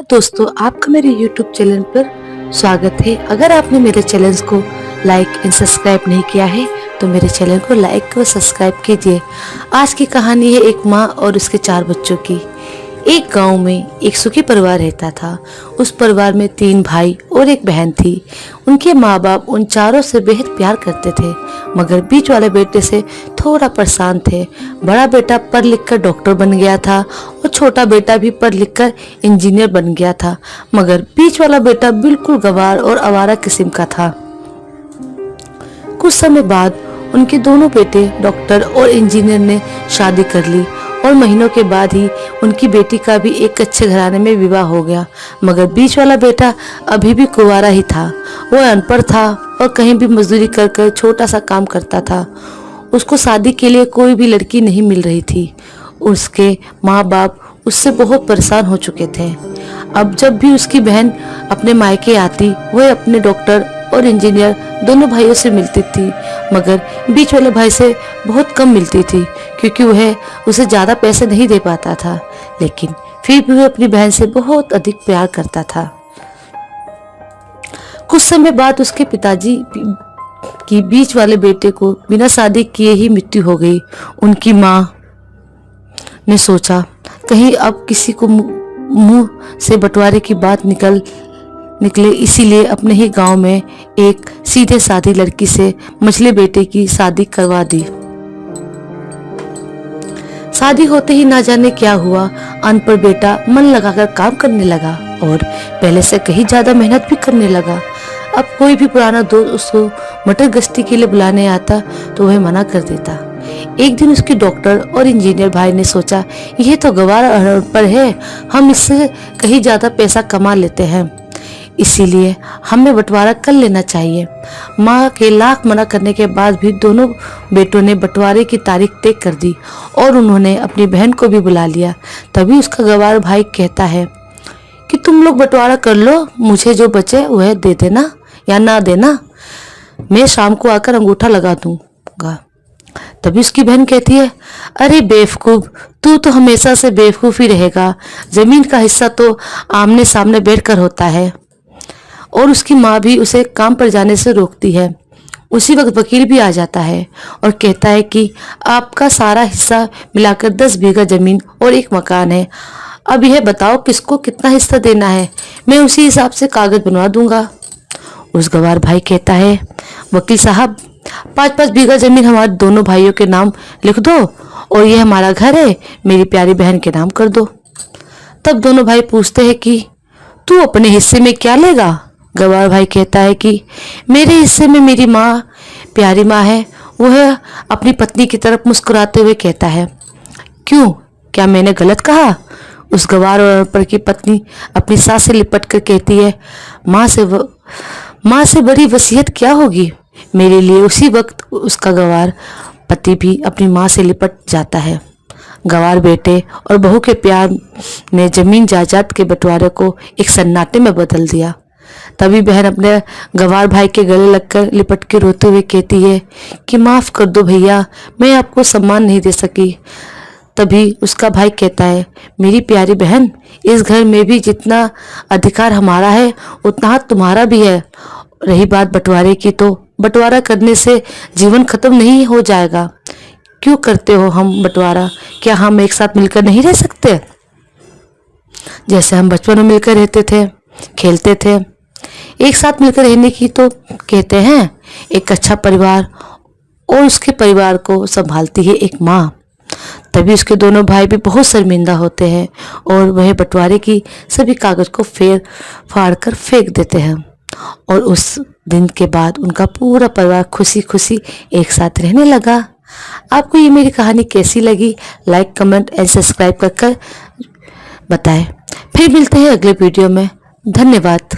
दोस्तों, आपका मेरे YouTube चैनल पर स्वागत है। अगर आपने मेरे चैनल को लाइक एंड सब्सक्राइब नहीं किया है तो मेरे चैनल को लाइक और सब्सक्राइब कीजिए। आज की कहानी है एक माँ और उसके 4 बच्चों की। एक गांव में एक सुखी परिवार रहता था। उस परिवार में 3 भाई और एक बहन थी। उनके माँ बाप उन चारों से बेहद प्यार करते थे, मगर बीच वाले बेटे से थोड़ा परेशान थे। बड़ा बेटा पढ़ लिख कर डॉक्टर बन गया था और छोटा बेटा भी पढ़ लिख कर इंजीनियर बन गया था, मगर बीच वाला बेटा बिल्कुल गंवार और आवारा किस्म का था। कुछ समय बाद उनके दोनों बेटे डॉक्टर और इंजीनियर ने शादी कर ली और महीनों के बाद ही उनकी बेटी का भी एक अच्छे घराने में विवाह हो गया, मगर बीच वाला बेटा अभी भी कुंवारा ही था। वो अनपढ़ था और कहीं भी मजदूरी कर कर छोटा सा काम करता था। उसको शादी के लिए कोई भी लड़की नहीं मिल रही थी। उसके माँ बाप उससे बहुत परेशान हो चुके थे। अब जब भी उसकी बहन अपने मायके आती, वह अपने डॉक्टर और इंजीनियर दोनों भाइयों से मिलती थी, मगर बीच वाले भाई से बहुत कम मिलती थी क्योंकि वह उसे ज़्यादा पैसे नहीं दे पाता था। लेकिन फिर भी वह अपनी बहन से बहुत अधिक प्यार करता था। कुछ समय बाद उसके पिताजी की बीच वाले बेटे को बिना शादी किए ही मृत्यु हो गई। उनकी माँ ने सोचा कहीं अब किसी को मुंह से बंटवारे की बात निकले, इसीलिए अपने ही गांव में एक सीधे साधी लड़की से मछली बेटे की शादी करवा दी। शादी होते ही ना जाने क्या हुआ, अनपढ़ बेटा मन लगाकर काम करने लगा और पहले से कहीं ज्यादा मेहनत भी करने लगा। अब कोई भी पुराना दोस्त उसको मटर गश्ती के लिए बुलाने आता तो वह मना कर देता। एक दिन उसके डॉक्टर और इंजीनियर भाई ने सोचा यह तो गंवार अनपढ़ है, हम इससे कहीं ज्यादा पैसा कमा लेते हैं, इसीलिए हमें बंटवारा कर लेना चाहिए। माँ के लाख मना करने के बाद भी दोनों बेटों ने बंटवारे की तारीख तय कर दी और उन्होंने अपनी बहन को भी बुला लिया। तभी उसका गंवार भाई कहता है कि तुम लोग बंटवारा कर लो, मुझे जो बचे वह दे देना या ना देना, मैं शाम को आकर अंगूठा लगा दूंगा। तभी उसकी बहन कहती है, अरे बेवकूफ, तू तो हमेशा से बेवकूफ ही रहेगा, जमीन का हिस्सा तो आमने सामने बैठकर होता है। और उसकी माँ भी उसे काम पर जाने से रोकती है। उसी वक्त वकील भी आ जाता है और कहता है कि आपका सारा हिस्सा मिलाकर 10 बीघा जमीन और एक मकान है। अब यह बताओ किसको कितना हिस्सा देना है, मैं उसी हिसाब से कागज बनवा दूंगा। उस गंवार भाई कहता है, वकील साहब 5-5 बीघा जमीन हमारे दोनों भाइयों के नाम लिख दो और यह हमारा घर है, मेरी प्यारी बहन के नाम कर दो। तब दोनों भाई पूछते हैं कि तू अपने हिस्से में क्या लेगा? गंवार भाई कहता है कि मेरे हिस्से में मेरी माँ, प्यारी माँ है। वह अपनी पत्नी की तरफ मुस्कुराते हुए कहता है, क्यों, क्या मैंने गलत कहा? उस गंवार और अनपढ़ की पत्नी अपनी सास से लिपट कर कहती है, माँ से बड़ी वसीयत क्या होगी मेरे लिए। उसी वक्त उसका गंवार पति भी अपनी माँ से लिपट जाता है। गंवार बेटे और बहू के प्यार ने जमीन जायदाद के बंटवारे को एक सन्नाटे में बदल दिया। तभी बहन अपने गंवार भाई के गले लगकर लिपट के रोते हुए कहती है कि माफ कर दो भैया, मैं आपको सम्मान नहीं दे सकी। तभी उसका भाई कहता है, मेरी प्यारी बहन, इस घर में भी जितना अधिकार हमारा है उतना तुम्हारा भी है। रही बात बंटवारे की, तो बंटवारा करने से जीवन खत्म नहीं हो जाएगा। क्यों करते हो हम बंटवारा? क्या हम एक साथ मिलकर नहीं रह सकते? जैसे हम बचपन में मिलकर रहते थे, खेलते थे। एक साथ मिलकर रहने की तो कहते हैं एक अच्छा परिवार, और उसके परिवार को संभालती है एक माँ। तभी उसके दोनों भाई भी बहुत शर्मिंदा होते हैं और वह बंटवारे की सभी कागज को फाड़ कर फेंक देते हैं। और उस दिन के बाद उनका पूरा परिवार खुशी खुशी एक साथ रहने लगा। आपको ये मेरी कहानी कैसी लगी? लाइक, कमेंट एंड सब्सक्राइब कर बताएं। फिर मिलते हैं अगले वीडियो में। धन्यवाद।